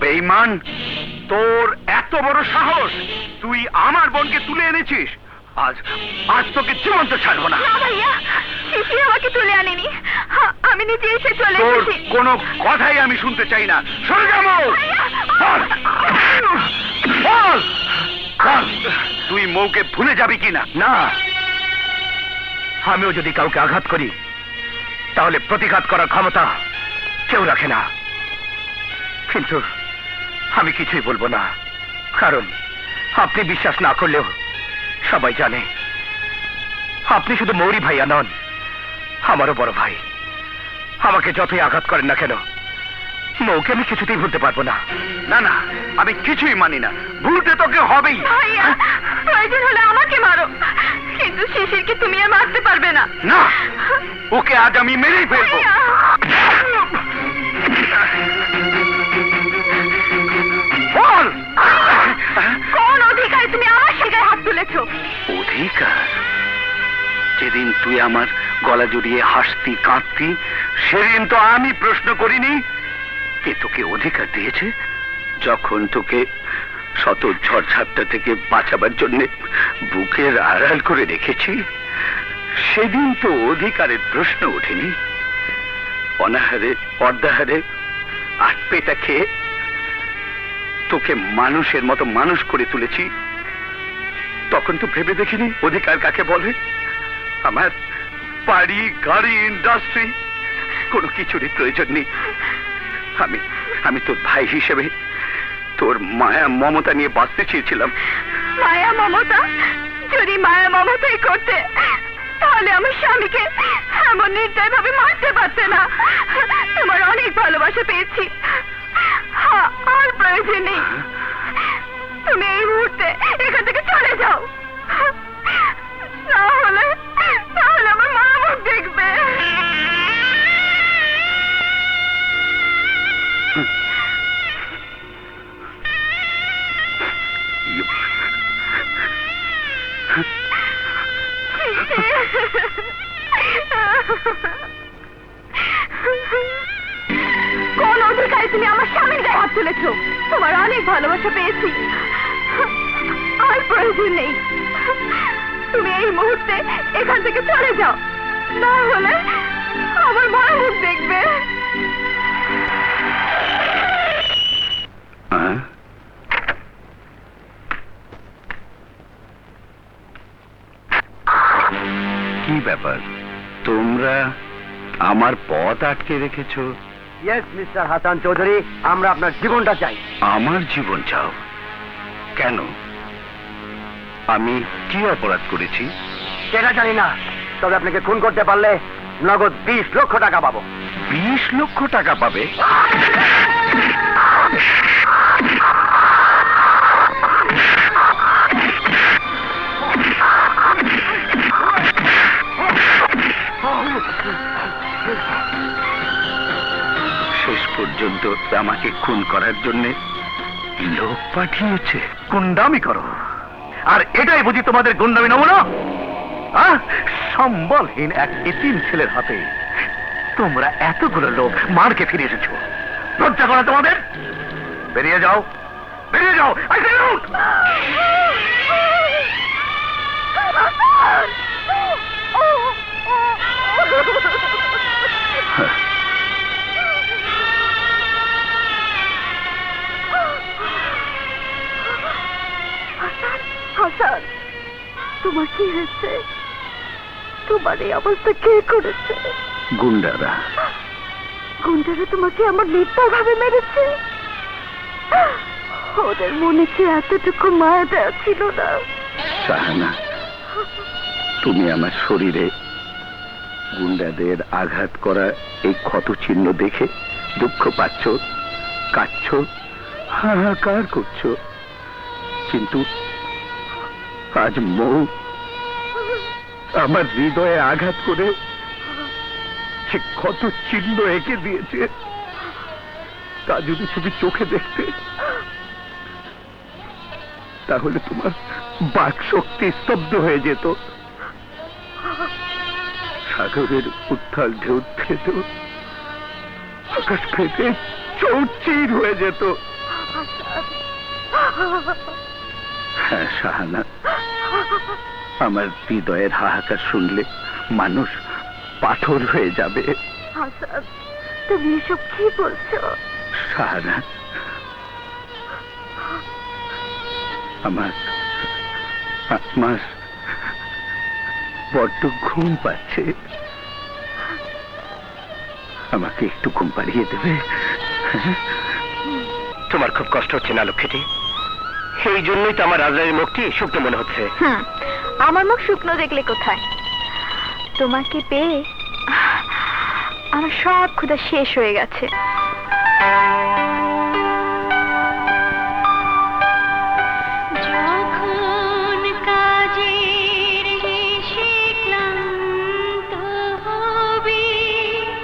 বেঈমান, তোর এত বড় সাহস, তুই আমার বোনকে তুলে এনেছিস। আজ আজ তোকে জীবন্ত ছাড়বো না। ভাইয়া, শিশির আমাকে তুলে আনেনি, আমি নিজে এসে চলে তোর এসেছি। কোনো কথাই আমি শুনতে চাই না। সরে যাবো। তুই মৌকে ভুলে যাবি কিনা? না, আমিও যদি কাউকে আঘাত করি তাহলে প্রতিঘাত করার ক্ষমতা কেউ রাখে না। কিন্তু আমি কিছুই বলবো না, কারণ আপনি বিশ্বাস না করলেও সবাই জানে আপনি শুধু মৌরি ভাইয়া নন, আমারও বড় ভাই। আমাকে যতই আঘাত করেন না কেন, মৌকে আমি কিছুতেই ভুলতে পারবো না। না না, আমি কিছুই মানি না। ভুলতে তোকে হবেই। ভাইয়া, প্রয়োজন হলে আমাকে মারো, কিন্তু শিশিরকে তুমি আর মারতে পারবে না। না, ওকে আজ আমি মেরেই ফেলবো। বল, কোন অধিকারে তুমি আমার শিকায় হাত তুলেছো? অধিকার? যেদিন তুই আমার গলা জড়িয়ে হাসতি কাঁদতি, সেদিন তো আমি প্রশ্ন করিনি কে তোকে অধিকার দিয়েছে। যখন তোকে শত ঝড়ঝাপটা থেকে বাঁচাবার জন্য বুকের আড়াল করে রেখেছি, সেদিন তো অধিকারের প্রশ্ন ওঠেনি। অনাহারে অর্ধাহারে আট পেটা খেয়ে তোকে মানুষের মতো মানুষ করে তুলেছি, তখন তো ভেবে দেখিনি অধিকার কাকে বলে। আমার বাড়ি, গাড়ি, ইন্ডাস্ট্রি কোনো কিছুরই প্রয়োজন নেই। আমি তোর ভাই হিসেবে তোর মায়া মমতা নিয়ে বাঁচতে চেয়েছিলাম। মায়া মমতা? যদি মায়া মমতাই করতে, তাহলে আমার স্বামীকে এমন নির্দয় ভাবে মারতে পারতে না। তোমার অনেক ভালোবাসা পেয়েছি, আর প্রয়োজন নেই। তুমি এই মুহূর্তে এখান থেকে চলে যাও, তাহলে আমার মা মুখ দেখবে। কোন অধিকারে তুমি আমার স্বামীর গায়ে হাত তুলেছো? তোমার অনেক ভালোবাসা পেয়েছি, আর প্রয়োজন নেই। তুমি এই মুহূর্তে এখান থেকে চলে যাও, না হলে আমার মা মুখ দেখবে। কি ব্যাপার, তোমরা আমার পথ আটকে রেখেছো? ইয়েস মিস্টার হাসান চৌধুরী, আমরা আপনার জীবনটা চাই। আমার জীবন চাও? কেন? আমি কি অপরাধ করেছি? সেটা জানি না, তবে আপনাকে খুন করতে পারলে নগদ 20 লক্ষ টাকা পাবো। 20 লক্ষ টাকা পাবে? শেষ পর্যন্ত আমাকে খুন করার জন্য লোক পাঠিয়েছে। গুন্ডামি করো, আর এটাই বুঝি তোমাদের গুন্ডামি নমুনা? সম্বলহীন এক এতিম ছেলের হাতে তোমরা এতগুলো লোক মারকে ফিরে এসেছো। লজ্জা করা তোমাদের? বেরিয়ে যাও, বেরিয়ে যাও। হাসান, তোমার কি হয়েছে? তোমার এই অবস্থা কে করেছে? গুন্ডারা। গুন্ডারা তোমাকে আমার নির্দয় ভাবে মেরেছে? ওদের মনে কি এতটুকু মায়া দেওয়া ছিল না? শাহানা, তুমি আমার শরীরে গুন্ডাদের আঘাত করা এই ক্ষত চিহ্ন দেখে দুঃখ পাচ্ছ, কাঁদছ, হাহাকার করছো, কিন্তু আজ মৌ আমার হৃদয়ে আঘাত করে সে ক্ষত চিহ্ন এঁকে দিয়েছে। তা যদি তুমি চোখে দেখতে, তাহলে তোমার বাক শক্তি স্তব্ধ হয়ে যেত। সাগরের উত্তাল ঢেউ খেত, আকাশ ফেটে চৌচির হয়ে যেত। হ্যাঁ শাহানা, আমার হৃদয়ের হাহাকার শুনলে মানুষ পাথর হয়ে যাবে। আসাদ, তুমি এসব কি বলছো? শাহানা, আমার বড্ড ঘুম পাচ্ছে, আমাকে একটু ঘুম পাড়িয়ে দেবে? তোমার খুব কষ্ট হচ্ছে না লক্ষ্মীটি? সেই জন্যই তো আমার রাজরানীর মুখটি শুকনো মনে হচ্ছে। আমার মুখ শুকনো দেখলে কোথায়? তোমাকে পেয়ে আমার সব ক্ষুধা শেষ হয়ে গেছে।